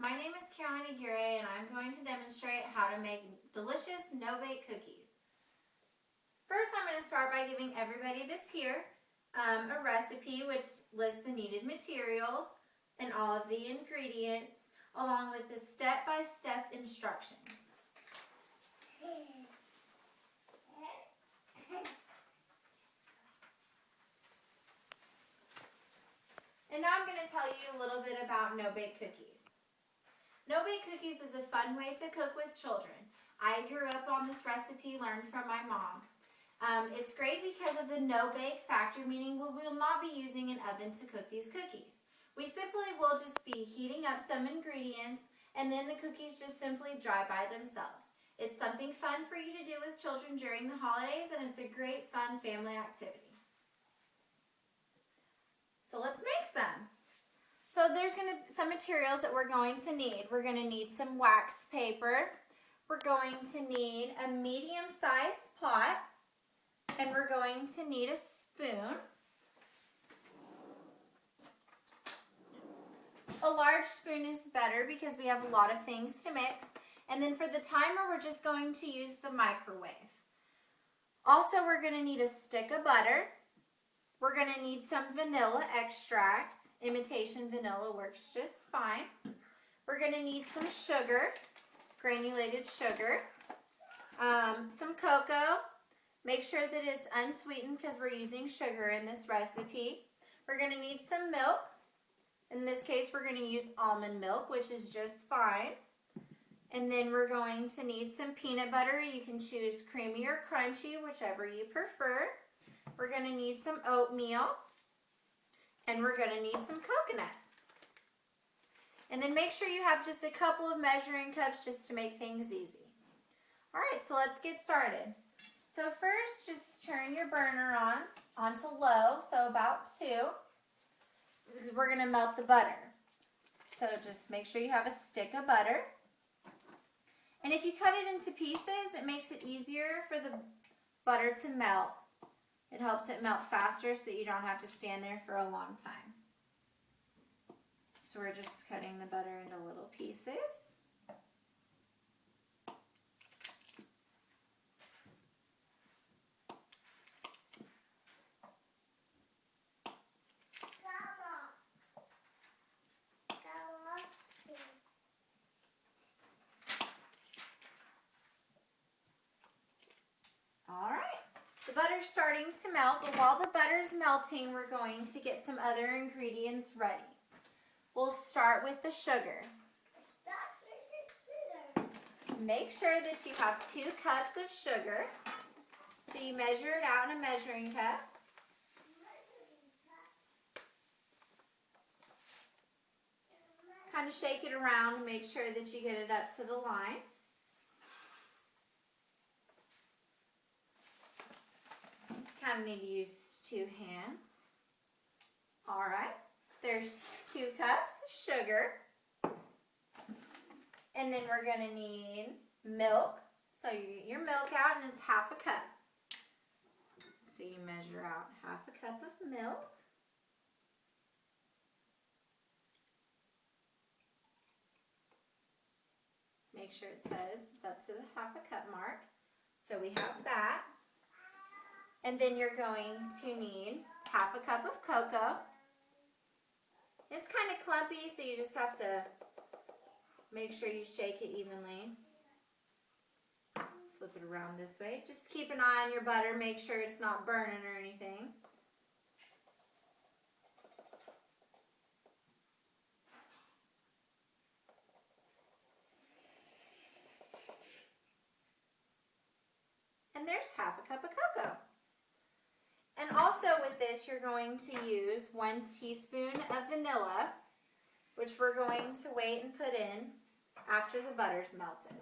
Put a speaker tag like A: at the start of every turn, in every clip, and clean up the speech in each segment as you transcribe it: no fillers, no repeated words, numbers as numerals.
A: my name is Caroline Aguirre and I'm going to demonstrate how to make delicious no-bake cookies. First, I'm going to start by giving everybody that's here a recipe which lists the needed materials and all of the ingredients along with the step-by-step instructions. And now I'm going to tell you a little bit about no-bake cookies. No-bake cookies is a fun way to cook with children. I grew up on this recipe, learned from my mom. It's great because of the no-bake factor, meaning we will not be using an oven to cook these cookies. We simply will just be heating up some ingredients and then the cookies just simply dry by themselves. It's something fun for you to do with children during the holidays, and it's a great fun family activity. So let's make some. So there's some materials that we're going to need. We're going to need some wax paper. We're going to need a medium-sized pot. And we're going to need a spoon. A large spoon is better because we have a lot of things to mix. And then for the timer, we're just going to use the microwave. Also, we're going to need a stick of butter. We're going to need some vanilla extract. Imitation vanilla works just fine. We're going to need some sugar, granulated sugar, some cocoa. Make sure that it's unsweetened because we're using sugar in this recipe. We're going to need some milk. In this case, we're going to use almond milk, which is just fine. And then we're going to need some peanut butter. You can choose creamy or crunchy, whichever you prefer. We're going to need some oatmeal. And we're going to need some coconut. And then make sure you have just a couple of measuring cups just to make things easy. All right, so let's get started. So first, just turn your burner onto low, so about 2. So we're going to melt the butter. So just make sure you have a stick of butter. And if you cut it into pieces, it makes it easier for the butter to melt. It helps it melt faster so that you don't have to stand there for a long time. So we're just cutting the butter into little pieces. The butter's starting to melt, but while the butter's melting, we're going to get some other ingredients ready. We'll start with the sugar. Make sure that you have 2 cups of sugar. So you measure it out in a measuring cup. Kind of shake it around to make sure that you get it up to the line. Kind of need to use 2 hands. All right, there's 2 cups of sugar. And then we're going to need milk. So you get your milk out and it's half a cup. So you measure out half a cup of milk. Make sure it says it's up to the half a cup mark. So we have that. And then you're going to need half a cup of cocoa. It's kind of clumpy, so you just have to make sure you shake it evenly. Flip it around this way. Just keep an eye on your butter. Make sure it's not burning or anything. And there's half a cup of cocoa. And also with this, you're going to use 1 teaspoon of vanilla, which we're going to wait and put in after the butter's melted.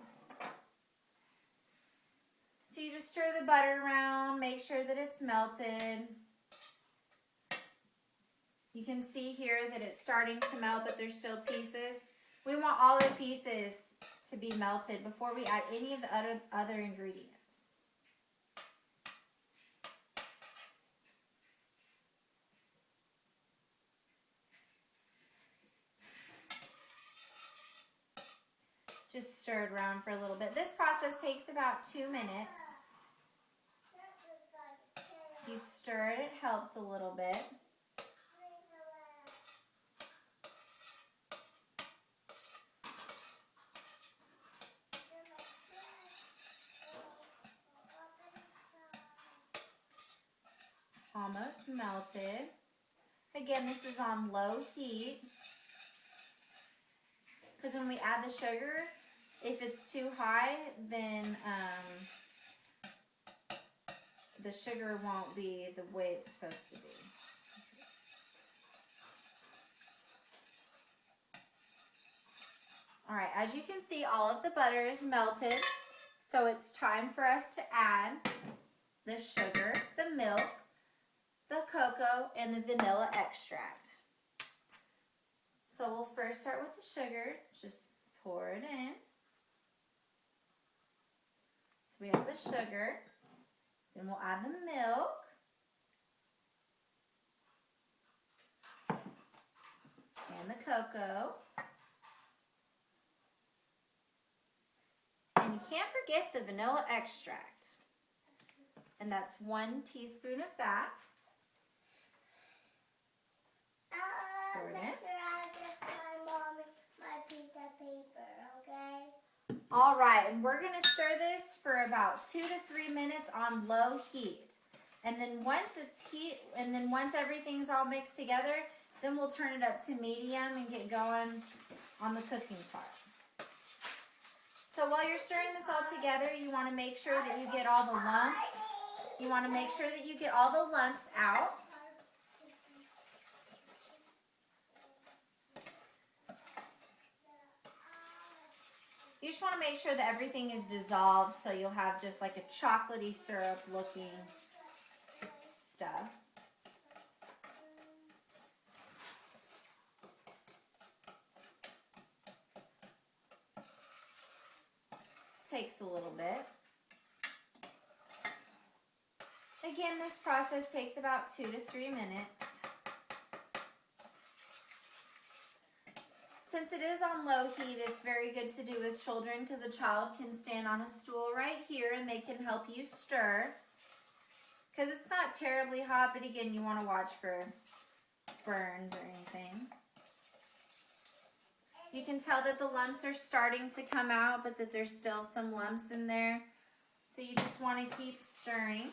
A: So you just stir the butter around, make sure that it's melted. You can see here that it's starting to melt, but there's still pieces. We want all the pieces to be melted before we add any of the other ingredients. Just stir it around for a little bit. This process takes about 2 minutes. You stir it, it helps a little bit. Almost melted. Again, this is on low heat. Because when we add the sugar, if it's too high, then the sugar won't be the way it's supposed to be. All right, as you can see, all of the butter is melted. So it's time for us to add the sugar, the milk, the cocoa, and the vanilla extract. So we'll first start with the sugar. Just pour it in. So we have the sugar. Then we'll add the milk. And the cocoa. And you can't forget the vanilla extract. And that's 1 teaspoon of that. Pour it in. All right, and we're going to stir this for about 2 to 3 minutes on low heat. And then once everything's all mixed together, then we'll turn it up to medium and get going on the cooking part. So while you're stirring this all together, you want to make sure that you get all the lumps. You want to make sure that you get all the lumps out. You just want to make sure that everything is dissolved, so you'll have just like a chocolatey syrup looking stuff. Takes a little bit. Again, this process takes about 2 to 3 minutes. Since it is on low heat, it's very good to do with children because a child can stand on a stool right here and they can help you stir. Because it's not terribly hot, but again, you want to watch for burns or anything. You can tell that the lumps are starting to come out, but that there's still some lumps in there. So you just want to keep stirring.